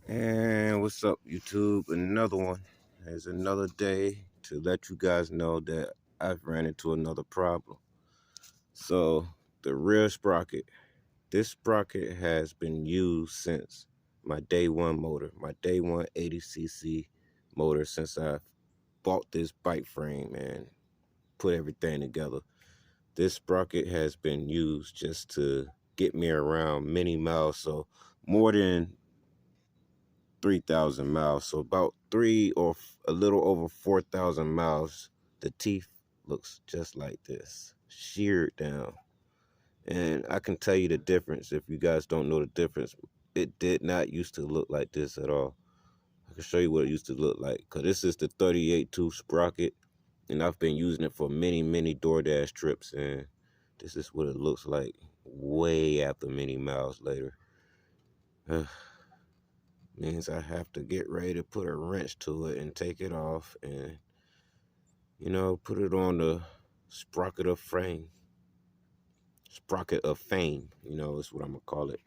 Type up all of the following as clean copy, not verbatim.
And what's up, YouTube? Another one. It's another day to let you guys know that I've ran into another problem. So, the rear sprocket. This sprocket has been used since my day one motor, my day one 80cc motor, since I bought this bike frame and put everything together. This sprocket has been used just to get me around many miles, so more than 3,000 miles, so about three or a little over 4,000 miles. The teeth looks just like this, sheared down. And I can tell you the difference. If you guys don't know the difference, it did not used to look like this at all. I can show you what it used to look like, because this is the 38 tooth sprocket, and I've been using it for many DoorDash trips, and this is what it looks like way after many miles later. Means I have to get ready to put a wrench to it and take it off and, put it on the sprocket of fame. Sprocket of fame, is what I'm going to call it.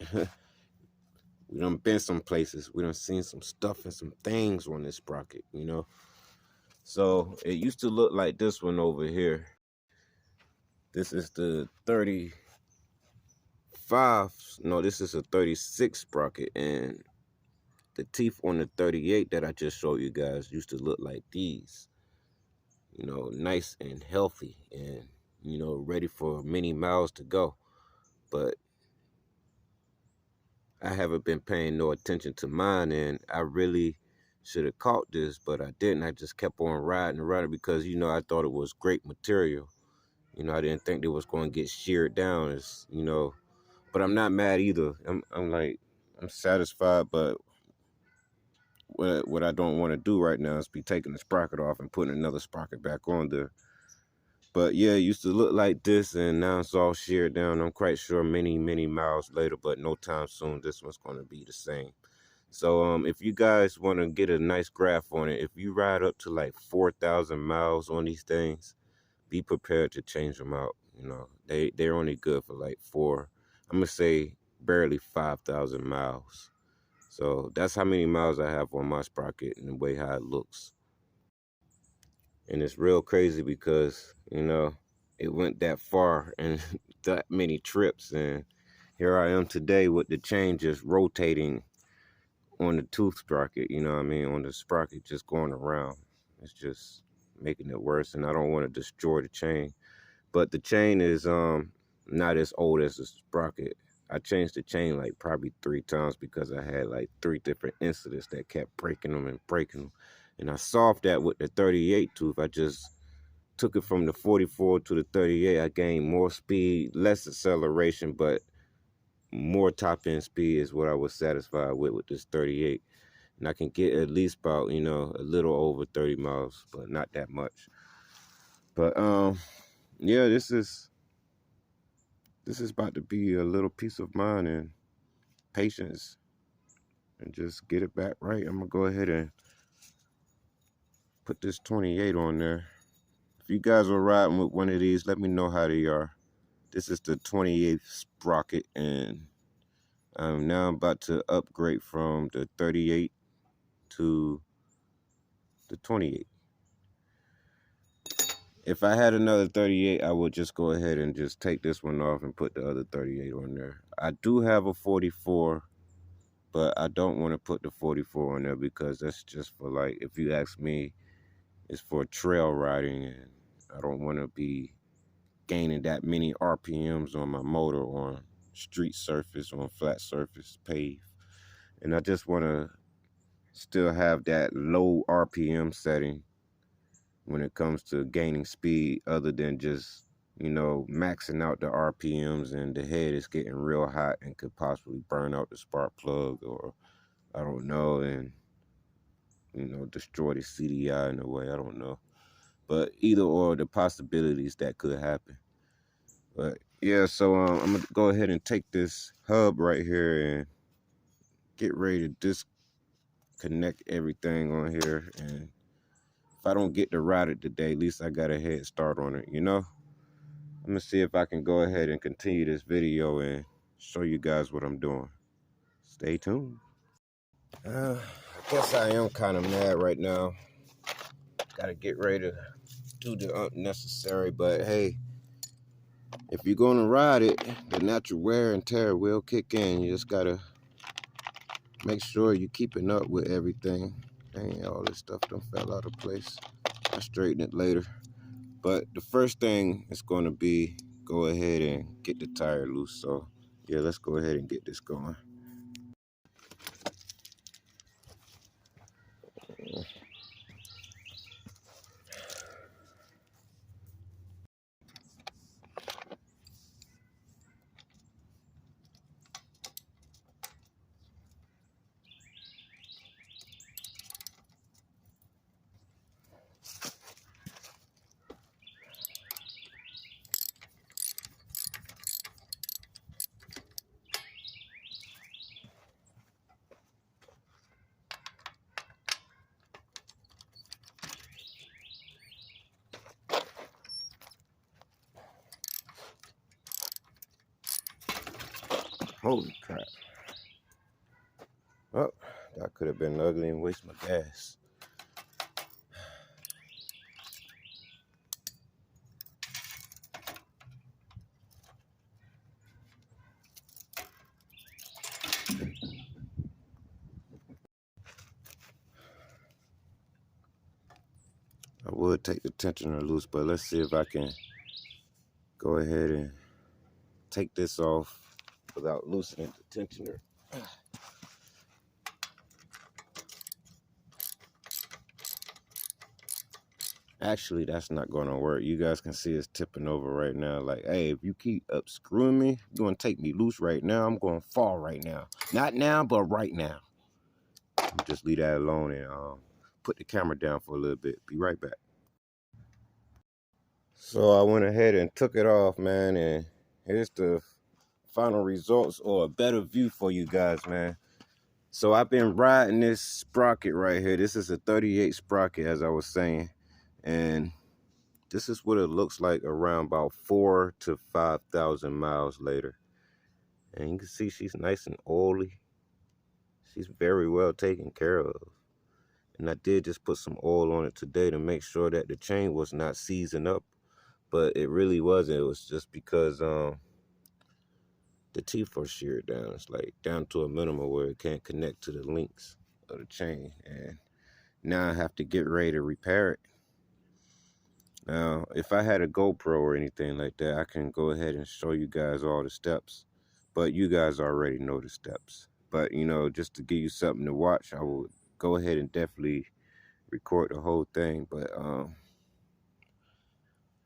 We done been some places. We done seen some stuff and some things on this sprocket, So it used to look like this one over here. This is the 35. No, this is a 36 sprocket, and the teeth on the 38 that I just showed you guys used to look like these. Nice and healthy and, ready for many miles to go. But I haven't been paying no attention to mine, and I really should have caught this, but I didn't. I just kept on riding and riding because, I thought it was great material. I didn't think it was going to get sheared down, but I'm not mad either. I'm satisfied, but what I don't want to do right now is be taking the sprocket off and putting another sprocket back on there. But yeah, it used to look like this, and now it's all sheared down. I'm quite sure many miles later, but no time soon, this one's going to be the same. So if you guys want to get a nice graph on it, if you ride up to like 4,000 miles on these things, be prepared to change them out. They're only good for like I'm going to say barely 5,000 miles. So that's how many miles I have on my sprocket and the way how it looks. And it's real crazy because, it went that far and that many trips. And here I am today with the chain just rotating on the tooth sprocket, on the sprocket just going around. It's just making it worse. And I don't want to destroy the chain. But the chain is not as old as the sprocket. I changed the chain like probably 3 times because I had like 3 different incidents that kept breaking them and breaking them. And I solved that with the 38 tooth. I just took it from the 44 to the 38. I gained more speed, less acceleration, but more top end speed is what I was satisfied with this 38. And I can get at least about, a little over 30 miles, but not that much. But yeah, this is about to be a little peace of mind and patience and just get it back right. I'm gonna go ahead and put this 28 on there. If you guys are riding with one of these, let me know how they are. This is the 28th sprocket, and I'm now about to upgrade from the 38 to the 28. If I had another 38, I would just go ahead and just take this one off and put the other 38 on there. I do have a 44, but I don't want to put the 44 on there because that's just for, like, if you ask me, it's for trail riding, and I don't want to be gaining that many RPMs on my motor on street surface, on flat surface, pave. And I just want to still have that low RPM setting when it comes to gaining speed, other than just, maxing out the RPMs and the head is getting real hot and could possibly burn out the spark plug, or I don't know, and, destroy the CDI in a way. I don't know. But either or, the possibilities that could happen. But yeah, so I'm going to go ahead and take this hub right here and get ready to disconnect everything on here. And if I don't get to ride it today, at least I got a head start on it, I'm going to see if I can go ahead and continue this video and show you guys what I'm doing. Stay tuned. I guess I am kind of mad right now. Gotta get ready to do the unnecessary, but hey, if you're gonna ride it, the natural wear and tear will kick in. You just gotta make sure you're keeping up with everything. Dang, all this stuff done fell out of place. I'll straighten it later. But the first thing is gonna be go ahead and get the tire loose. So yeah, let's go ahead and get this going. Holy crap. Oh, that could have been ugly and waste my gas. I would take the tensioner loose, but let's see if I can go ahead and take this off without loosening the tensioner. Actually, that's not going to work. You guys can see it's tipping over right now. Like, hey, if you keep up screwing me, you're going to take me loose right now. I'm going to fall right now. Not now, but right now. Just leave that alone and put the camera down for a little bit. Be right back. So I went ahead and took it off, man, and here's the final results, or a better view for you guys, man. So I've been riding this Sprocket right here. This is a 38 Sprocket, as I was saying, and this is what it looks like around about 4,000 to 5,000 miles later. And you can see she's nice and oily. She's very well taken care of. And I did just put some oil on it today to make sure that the chain was not seizing up, but it really wasn't. It was just because the teeth are sheared down. It's like down to a minimum where it can't connect to the links of the chain. And now I have to get ready to repair it. Now, if I had a GoPro or anything like that, I can go ahead and show you guys all the steps. But you guys already know the steps. But, you know, just to give you something to watch, I will go ahead and definitely record the whole thing. But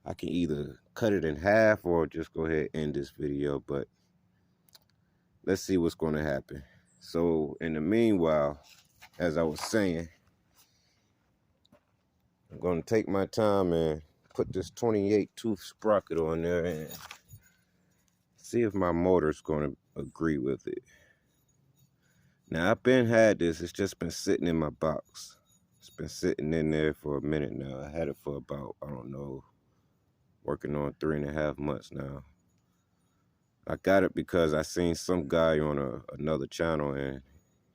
I can either cut it in half or just go ahead and end this video. But let's see what's going to happen. So, in the meanwhile, as I was saying, I'm going to take my time and put this 28 tooth sprocket on there and see if my motor's going to agree with it. Now, I've been had this. It's just been sitting in my box. It's been sitting in there for a minute now. I had it for about, I don't know, working on 3.5 months now. I got it because I seen some guy on another channel, and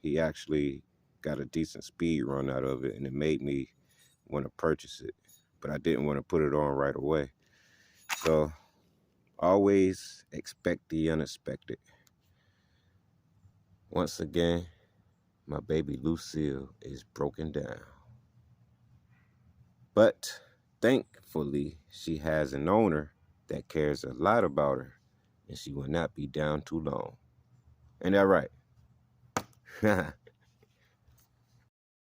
he actually got a decent speed run out of it, and it made me want to purchase it. But I didn't want to put it on right away. So, always expect the unexpected. Once again, my baby Lucille is broken down. But thankfully, she has an owner that cares a lot about her, and she will not be down too long. Ain't that right?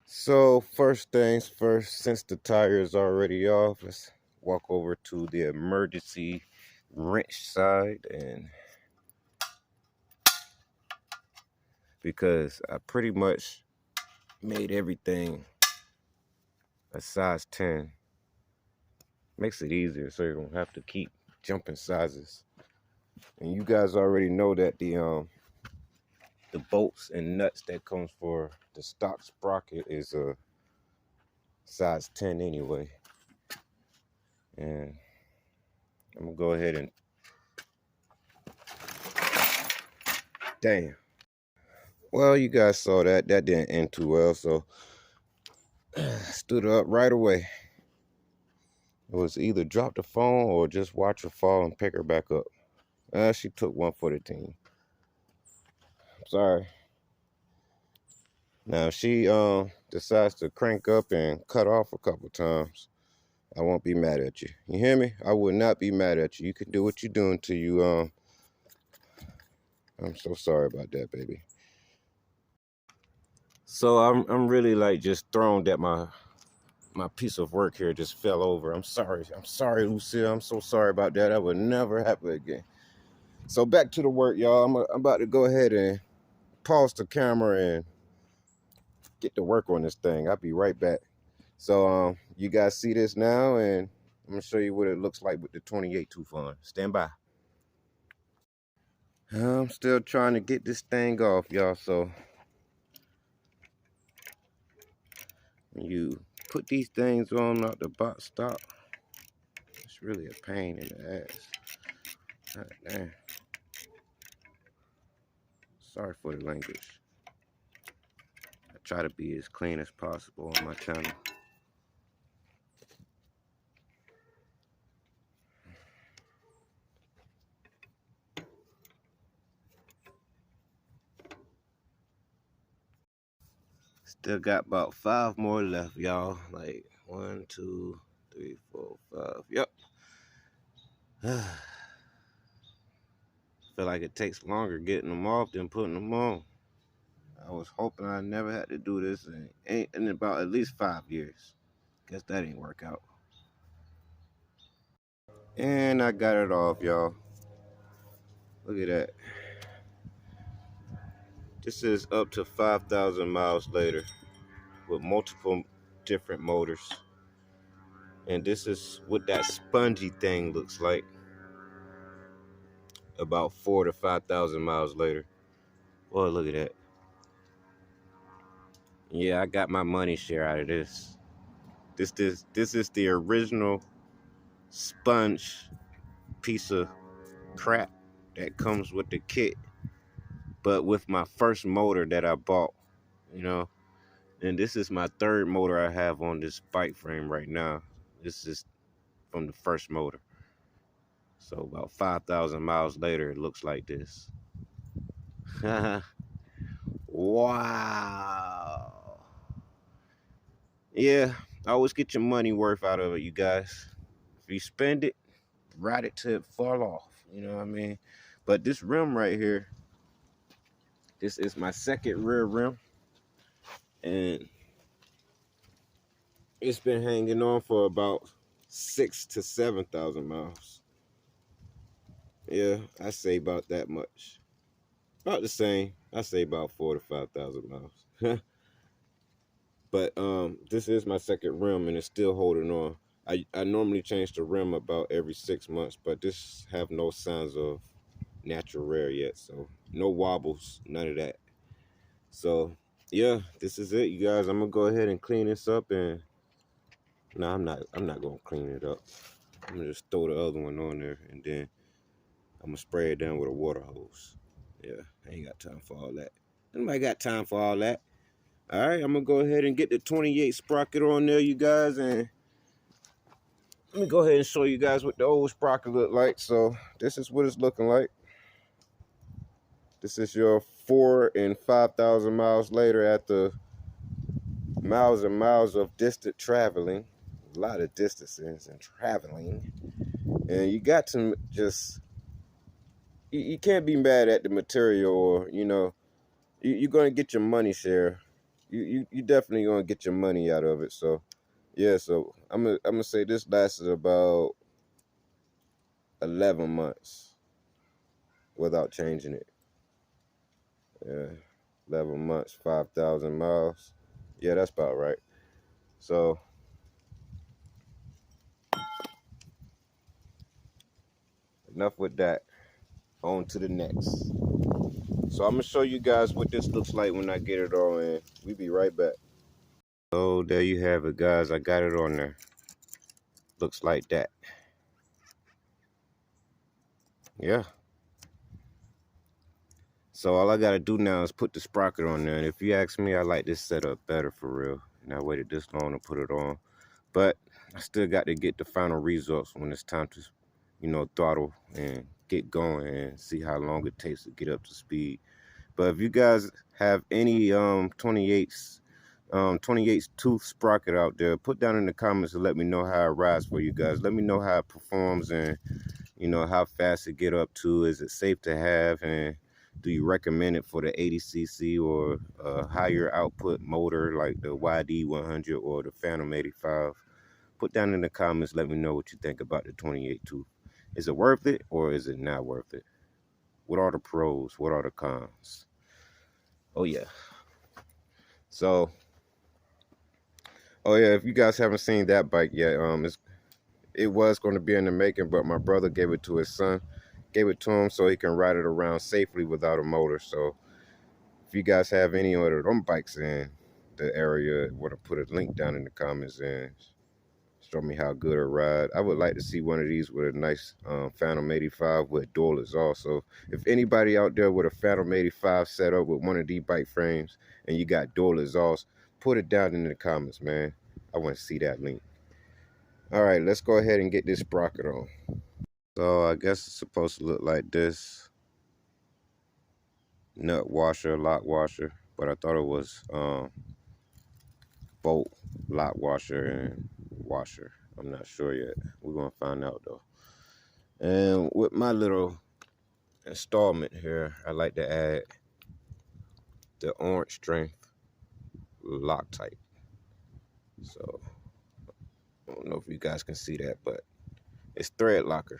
So first things first, since the tire is already off, let's walk over to the emergency wrench side, and because I pretty much made everything a size 10, makes it easier so you don't have to keep jumping sizes. And you guys already know that the bolts and nuts that comes for the stock sprocket is a size 10 anyway. And I'm gonna go ahead and damn. Well, you guys saw that. That didn't end too well, so stood up right away. It was either drop the phone or just watch her fall and pick her back up. She took one for the team. Sorry. Now, if she decides to crank up and cut off a couple times, I won't be mad at you. You hear me? I would not be mad at you. You can do what you're doing till you I'm so sorry about that, baby. So I'm really like just thrown that my piece of work here just fell over. I'm sorry, Lucille. I'm so sorry about that. That would never happen again. So back to the work, y'all. I'm about to go ahead and pause the camera and get to work on this thing. I'll be right back. So you guys see this now, and I'm gonna show you what it looks like with the 28 Tufan. Stand by. I'm still trying to get this thing off, y'all. So when you put these things on out the box stop, it's really a pain in the ass. God damn. Sorry for the language. I try to be as clean as possible on my channel. Still got about 5 more left, y'all. Like 1, 2, 3, 4, 5. Yep. Feel like it takes longer getting them off than putting them on. I was hoping I never had to do this in about at least 5 years. Guess that ain't work out. And I got it off, y'all. Look at that. This is up to 5,000 miles later with multiple different motors. And this is what that spongy thing looks like about 4,000 to 5,000 miles later. Boy, look at that. Yeah, I got my money share out of this. This is the original sponge piece of crap that comes with the kit, but with my first motor that I bought, you know. And this is my 3rd motor I have on this bike frame right now. This is from the first motor. So about 5,000 miles later, it looks like this. Wow. Yeah, always get your money worth out of it, you guys. If you spend it, ride it till it fall off. You know what I mean? But this rim right here, this is my 2nd rear rim. And it's been hanging on for about 6,000 to 7,000 miles. Yeah, I say about that much. About the same. I say about 4,000 to 5,000 miles. But this is my 2nd rim, and it's still holding on. I normally change the rim about every 6 months, but this have no signs of natural wear yet, so no wobbles, none of that. So yeah, this is it, you guys. I'm gonna go ahead and clean this up, and no, I'm not gonna clean it up. I'm gonna just throw the other one on there, and then I'm gonna spray it down with a water hose. Yeah, I ain't got time for all that. Nobody got time for all that. All right, I'm gonna go ahead and get the 28 Sprocket on there, you guys, and let me go ahead and show you guys what the old Sprocket look like. So this is what it's looking like. This is your 4,000 and 5,000 miles later after miles and miles of distant traveling. A lot of distances and traveling. And you got to just, you can't be mad at the material, or, you know, you're going to get your money share. You definitely going to get your money out of it. So, yeah, so I'm gonna say this lasted about 11 months without changing it. Yeah, 11 months, 5,000 miles. Yeah, that's about right. So enough with that. On to the next. So I'm gonna show you guys what this looks like when I get it all in. We be right back. So there you have it, guys. I got it on there. Looks like that. Yeah. So all I gotta do now is put the sprocket on there. And if you ask me, I like this setup better for real. And I waited this long to put it on. But I still got to get the final results when it's time to, you know, throttle and get going and see how long it takes to get up to speed. But if you guys have any 28 tooth sprocket out there, put down in the comments and let me know how it rides for you guys. Let me know how it performs and, you know, how fast it get up to. Is it safe to have, and do you recommend it for the 80cc or a higher output motor like the YD100 or the Phantom 85? Put down in the comments, let me know what you think about the 28 tooth. Is it worth it or is it not worth it? What are the pros? What are the cons? Oh yeah. So, oh yeah, if you guys haven't seen that bike yet, it was going to be in the making, but my brother gave it to his son. Gave it to him so he can ride it around safely without a motor. So if you guys have any of them bikes in the area, I want to put a link down in the comments and show me how good a ride. I would like to see one of these with a nice Phantom 85 with dual exhaust. So if anybody out there with a Phantom 85 set up with one of these bike frames and you got dual exhaust, put it down in the comments, man. I want to see that link. All right, let's go ahead and get this sprocket on. So I guess it's supposed to look like this. Nut washer, lock washer, but I thought it was bolt, lock washer, and washer. I'm not sure yet. We're gonna find out though. And with my little installment here, I like to add the orange strength Loctite. So I don't know if you guys can see that, but it's thread locker.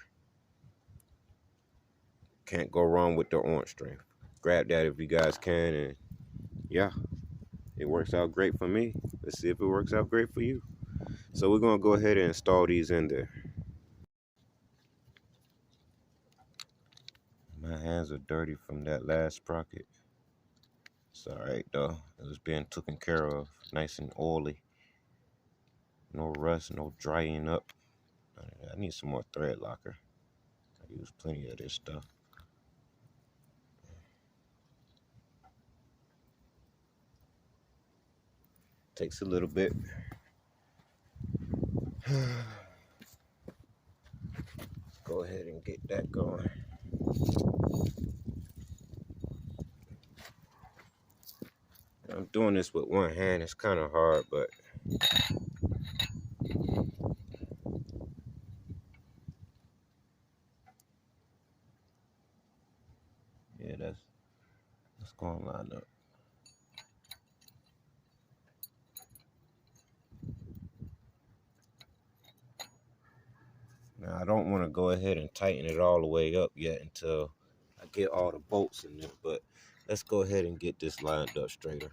Can't go wrong with the orange strength. Grab that if you guys can, and yeah, it works out great for me. Let's see if it works out great for you. So we're gonna go ahead and install these in there. My hands are dirty from that last sprocket. It's alright though. It was being taken care of, nice and oily. No rust, no drying up. I need some more thread locker. I use plenty of this stuff. Takes a little bit. Go ahead and get that going. I'm doing this with one hand. It's kind of hard, but yeah, that's going to line up. Now I don't want to go ahead and tighten it all the way up yet until I get all the bolts in there, but let's go ahead and get this lined up straighter.